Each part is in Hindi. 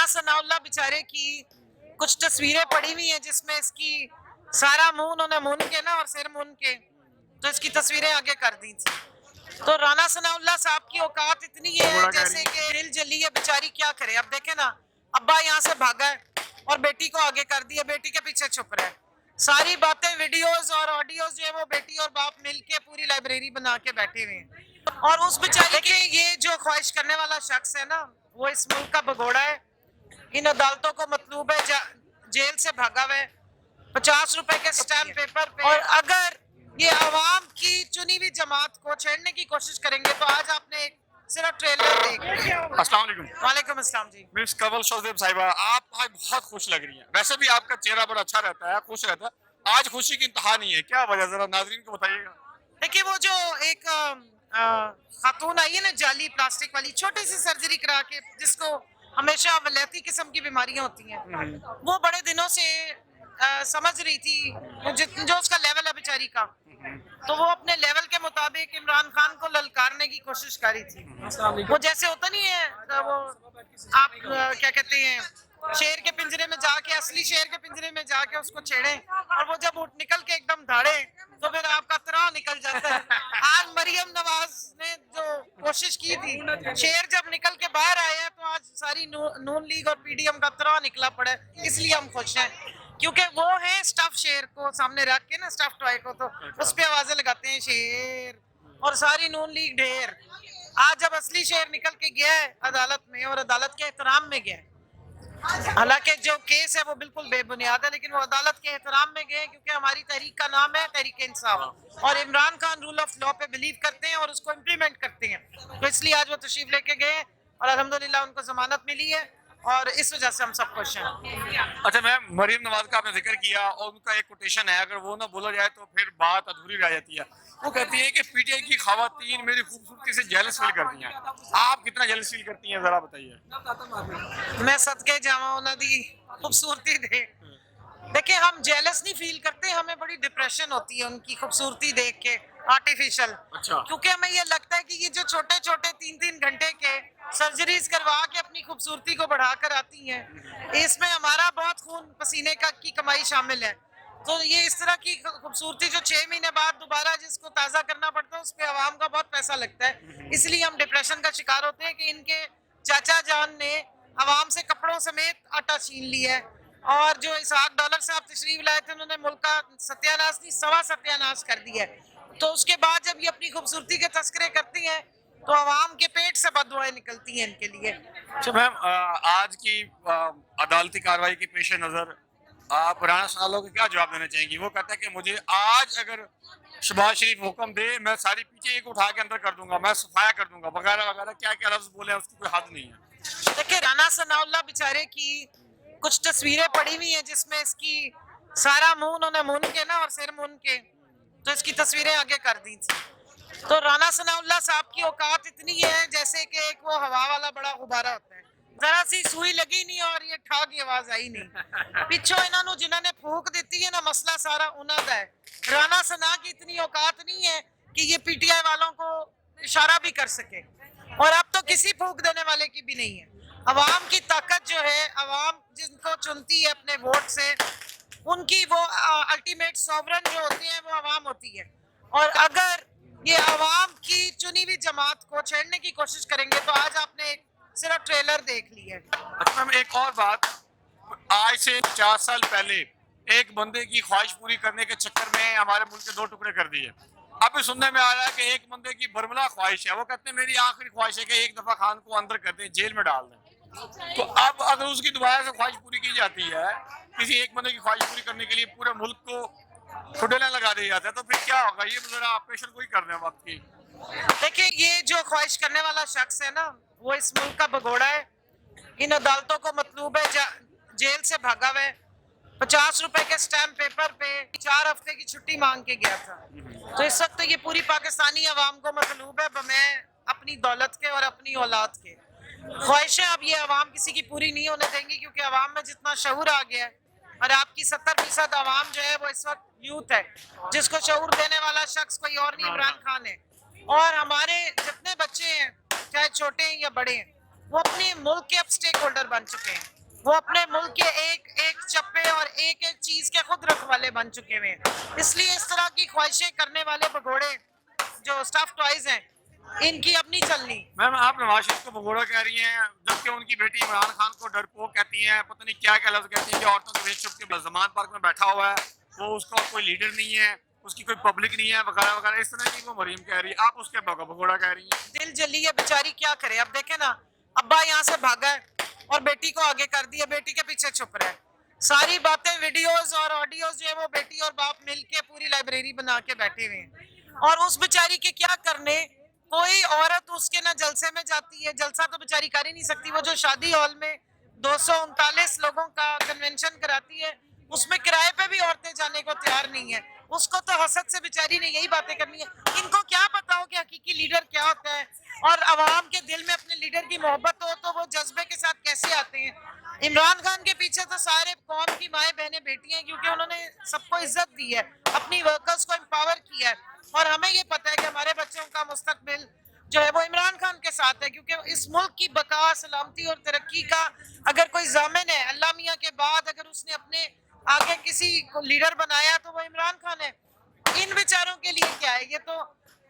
सनाउल्लाह बेचारे की कुछ तस्वीरें पड़ी हुई हैं जिसमें इसकी सारा मुंह उन्होंने मुन के ना और सिर मुन के तो इसकी तस्वीरें आगे कर दी थी। तो राना सनाउल्लाह साहब की औकात इतनी है जैसे कि दिल जली है बेचारी, क्या करे। अब देखे ना, अब्बा यहाँ से भागा है और बेटी को आगे कर दिया, बेटी के पीछे छुप रहा है। सारी बातें, वीडियोस और ऑडियोस जो है वो बेटी और बाप मिलके पूरी लाइब्रेरी बना के बैठे हुए हैं। और उस बेचारी के ये जो ख्वाहिश करने वाला शख्स है ना, वो इस मुल्क का भगोड़ा है। इन अदालतों को मतलूब है, जेल से भागा हुआ है 50 रुपए के स्टैम्प पेपर पे। और अगर ये आवाम की चुनी हुई जमात को छेड़ने की कोशिश करेंगे तो आज आपने सिर्फ ट्रेलर देख। अस्सलाम वालेकुम। वालेकुम अस्सलाम जी। मिस कंवल शौज़ेब साहिबा, आप आज बहुत खुश लग रही हैं। वैसे भी आपका चेहरा बड़ा अच्छा रहता है, खुश रहता है। आज खुशी की इंतहा नहीं है, क्या वजह, जरा नाज़रीन को बताइएगा। देखिए, वो जो एक खातून आई है ना, जाली प्लास्टिक वाली, छोटी सी सर्जरी करा के, जिसको हमेशा वलैती किस्म की बीमारियां होती हैं, वो बड़े दिनों से समझ रही थी जो उसका लेवल है बेचारी का, तो वो अपने लेवल के मुताबिक इमरान खान को ललकारने की कोशिश कर रही थी। वो जैसे होता नहीं है, वो आप क्या कहते हैं, शेर के पिंजरे में जाके, असली शेर के पिंजरे में जाके उसको छेड़े और वो जब उठ निकल के एकदम धाड़े तो फिर आपका त्राह निकल जाता है। आज मरियम नवाज ने जो कोशिश की थी, शेर जब निकल के बाहर आए हैं तो आज सारी नून लीग और पीडीएम का त्राह निकला पड़ा है। इसलिए हम खुश हैं क्योंकि वो है स्टफ शेर को सामने रख के ना, स्टफ टॉय को, तो उस पे आवाजें लगाते हैं शेर, और सारी नून लीग ढेर। आज जब असली शेर निकल के गया है अदालत में और अदालत के एहतराम में गया है, हालांकि जो केस है वो बिल्कुल बेबुनियाद है, लेकिन वो अदालत के एहतराम में गए क्योंकि हमारी तहरीक का नाम है तहरीक इंसाफ और Imran Khan rule of law पे बिलीव करते हैं और उसको इम्प्लीमेंट करते हैं। तो इसलिए आज वो तशरीफ लेके गए और अल्हम्दुलिल्लाह उनको जमानत मिली है और इस वजह से हम सब खुश हैं। अच्छा मैम, मरियम नवाज का आपने जिक्र किया और उनका एक कोटेशन है, अगर वो ना बोला जाए तो फिर बात अधूरी रह जाती है। वो कहती है कि पीटीआई की खवातीन मेरी खूबसूरती से जेलस फील करती हैं। आप कितना जेलस फील करती हैं, जरा बताइए। मैं सदके जावा उन्हां दी खूबसूरती दे। देखिए, हम जेलस नहीं फील करते, हमें बड़ी डिप्रेशन होती है उनकी खूबसूरती देख के, आर्टिफिशियल। अच्छा। क्योंकि हमें ये लगता है कि ये जो छोटे छोटे 3-3 घंटे के सर्जरीज करवा के अपनी खूबसूरती को बढ़ाकर आती हैं, इसमें हमारा बहुत खून पसीने की कमाई शामिल है। तो ये इस तरह की खूबसूरती जो 6 महीने बाद दोबारा जिसको ताज़ा करना पड़ता है, उस पर आवाम का बहुत पैसा लगता है। इसलिए हम डिप्रेशन का शिकार होते हैं कि इनके चाचा जान ने आवाम से कपड़ों समेत आटा छीन लिया है। और जो इसहाक डॉलर साहब तशरीफ लाए थे, उन्होंने मुल्क का सत्यानाश नहीं, सवा सत्यानाश कर दिया है। तो उसके बाद जब ये अपनी खूबसूरती के तस्करे करती हैं तो आवाम के पेट से बददुआएं निकलती हैं इनके लिए। अच्छा मैम, आज की अदालती कार्रवाई के पेश नज़र आप राना सनाउल्लाह को क्या जवाब देना चाहेंगी? वो कहता है कि मुझे आज अगर शहबाज शरीफ हुक्म दे, मैं सारी पीछे को उठा के अंदर कर दूंगा, मैं सफाया कर दूंगा, वगैरह वगैरह, क्या क्या लफ्ज बोले उसकी कोई हद नहीं है। देखिए, राना सनाउल्लाह बेचारे की कुछ तस्वीरें पड़ी हुई हैं जिसमें इसकी सारा मुंह उन्होंने मुन के ना और सिर मुन के तो इसकी तस्वीरें आगे कर दी थी। तो राना सनाउल्लाह साहब की औकात इतनी है जैसे कि एक वो हवा वाला बड़ा गुब्बारा होता है, जरा सी सुई लगी नहीं और ये ठा की आवाज आई नहीं, पिछो इन्हों जिन्होंने फूक दी है ना, मसला सारा उन्हों का है। राना सना की इतनी औकात नहीं है कि ये पीटीआई वालों को इशारा भी कर सके, और अब तो किसी फूक देने वाले की भी नहीं है। अवाम की ताकत जो है, अवाम जिनको चुनती है अपने वोट से, उनकी वो अल्टीमेट सॉवरन जो होती है वो अवाम होती है। और अगर ये अवाम की चुनी हुई जमात को छेड़ने की कोशिश करेंगे तो आज आपने सिर्फ ट्रेलर देख लिया है। अच्छा मैम, एक और बात, आज से 4 साल पहले एक बंदे की ख्वाहिश पूरी करने के चक्कर में हमारे मुल्क के 2 टुकड़े कर दिए। अब सुनने में आ रहा है कि एक बंदे की बरमला ख्वाहिश है, वो कहते हैं मेरी आखिरी ख्वाहिश है कि एक दफा खान को अंदर कर दें, जेल में डाल दें। तो अब अगर उसकी दोबारा से ख्वाहिश पूरी की जाती है, किसी एक बंदे की ख्वाहिश पूरी करने के लिए पूरे मुल्क को ठुडेला लगा दिया जाता है, तो फिर क्या होगा? ये जरा ऑपरेशन कोई कर दें वक्त की। देखिए, ये जो ख्वाहिश करने वाला शख्स है ना, वो इस मुल्क का भगोड़ा है। इन अदालतों को मतलूब है, जेल से भागा हुआ है 50 रुपए के स्टैम्प पेपर पे 4 हफ्ते की छुट्टी मांग के गया था। तो इस वक्त ये पूरी पाकिस्तानी अवाम को मतलूब है मैं अपनी दौलत के और अपनी औलाद के। ख्वाहिशें अब ये अवाम किसी की पूरी नहीं होने देंगी, क्योंकि अवाम में जितना शऊर आ गया है, और आपकी 70% अवाम जो है वो इस वक्त यूथ है, जिसको शऊर देने वाला शख्स कोई और नहीं, इमरान खान है। और हमारे जितने बच्चे हैं, चाहे छोटे हैं या बड़े हैं, वो अपने मुल्क के अब स्टेक होल्डर बन चुके हैं। वो अपने मुल्क के एक एक चप्पे और एक एक चीज के खुद रखवाले बन चुके हुए हैं। इसलिए इस तरह की ख्वाहिशें करने वाले भगोड़े जो स्टफ टॉयज हैं, इनकी अब नहीं चलनी। मैम आप नवाज शरीफ को भगोड़ा कह रही हैं, जबकि उनकी बेटी इमरान खान को डरपोक कहती हैं, पता नहीं क्या क्या लफ्ज कहती हैं कि औरतों के बीच चुप के जमान पार्क में बैठा हुआ है, वो उसका कोई लीडर नहीं है, उसकी कोई पब्लिक नहीं है, वगैरह वगैरह इस तरह की वो मरीम कह रही है, आप उसके भगोड़ा कह रही हैं। दिल जली है बेचारी, क्या करे। अब देखे ना, अब्बा यहाँ से भागा है और बेटी को आगे कर दिया, बेटी के पीछे छुप रहा है। सारी बातें, वीडियोस और ऑडियोस जो है वो बेटी और बाप मिलके पूरी लाइब्रेरी बना के बैठे हुए हैं। और उस बेचारी के क्या करने, कोई औरत उसके ना जलसे में जाती है, जलसा तो बेचारी कर ही नहीं सकती। वो जो शादी हॉल में 239 लोगों का कन्वेंशन कराती है, उसमें किराए पे भी औरतें जाने को तैयार नहीं है। उसको तो हसद से बेचारी ने यही बातें करनी है। इनको क्या पता हो कि हकीकी लीडर क्या होता है, और अवाम के दिल में अपने लीडर की मोहब्बत हो तो वो जज्बे के साथ कैसे आते हैं। इमरान खान के पीछे तो सारे कौम की माएं बहनें बेटी हैं, क्योंकि उन्होंने सबको इज्जत दी है, अपनी वर्कर्स को एम्पावर किया है। और हमें ये पता है कि हमारे बच्चों का मुस्तकबिल जो है वो इमरान खान के साथ है, क्योंकि इस मुल्क की बका, सलामती और तरक्की का अगर कोई जामिन है, अल्लाह मियाँ के बाद अगर उसने अपने आगे किसी को लीडर बनाया तो वो इमरान खान है। इन बेचारों के लिए क्या है, ये तो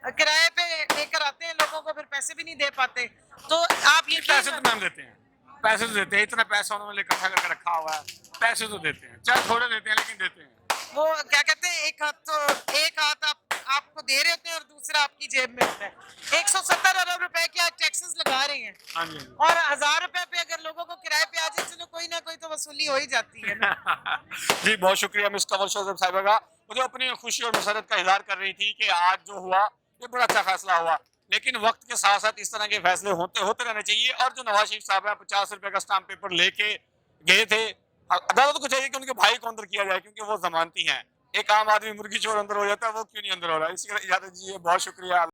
किराए पे लेकर आते हैं लोगों को, फिर पैसे भी नहीं दे पाते। तो आप ये पैसे तो मैम देते हैं, पैसे तो देते हैं, इतना पैसा उन्होंने इकट्ठा करके रखा हुआ है, पैसे तो देते हैं, चाहे थोड़े देते हैं लेकिन देते हैं। वो क्या कहते हैं, एक हाथ आपको दे रहे होते हैं और दूसरा आपकी जेब में होता है। 170 अरब रुपए के आप टैक्सेस लगा रहे हैं, हाँ जी और 1000 रुपए पे अगर लोगों को किराए पे आ जाए, चलो कोई ना कोई तो वसूली हो ही जाती है ना। जी बहुत शुक्रिया मिस कंवल शोजब साहिबा का। मुझे अपनी खुशी और मसरत का इजहार कर रही थी कि आज जो हुआ ये बड़ा अच्छा फैसला हुआ, लेकिन वक्त के साथ साथ इस तरह के फैसले होते होते रहने चाहिए। और जो नवाज शरीफ साहब है 50 रुपए का स्टाम्प पेपर लेके गए थे, अदालत को चाहिए कि उनके भाई को अंदर किया जाए, क्योंकि वो जमानती हैं। एक आम आदमी मुर्गी चोर अंदर हो जाता है, वो क्यों नहीं अंदर हो रहा है। इसी तरह इजाजत दीजिए, बहुत शुक्रिया।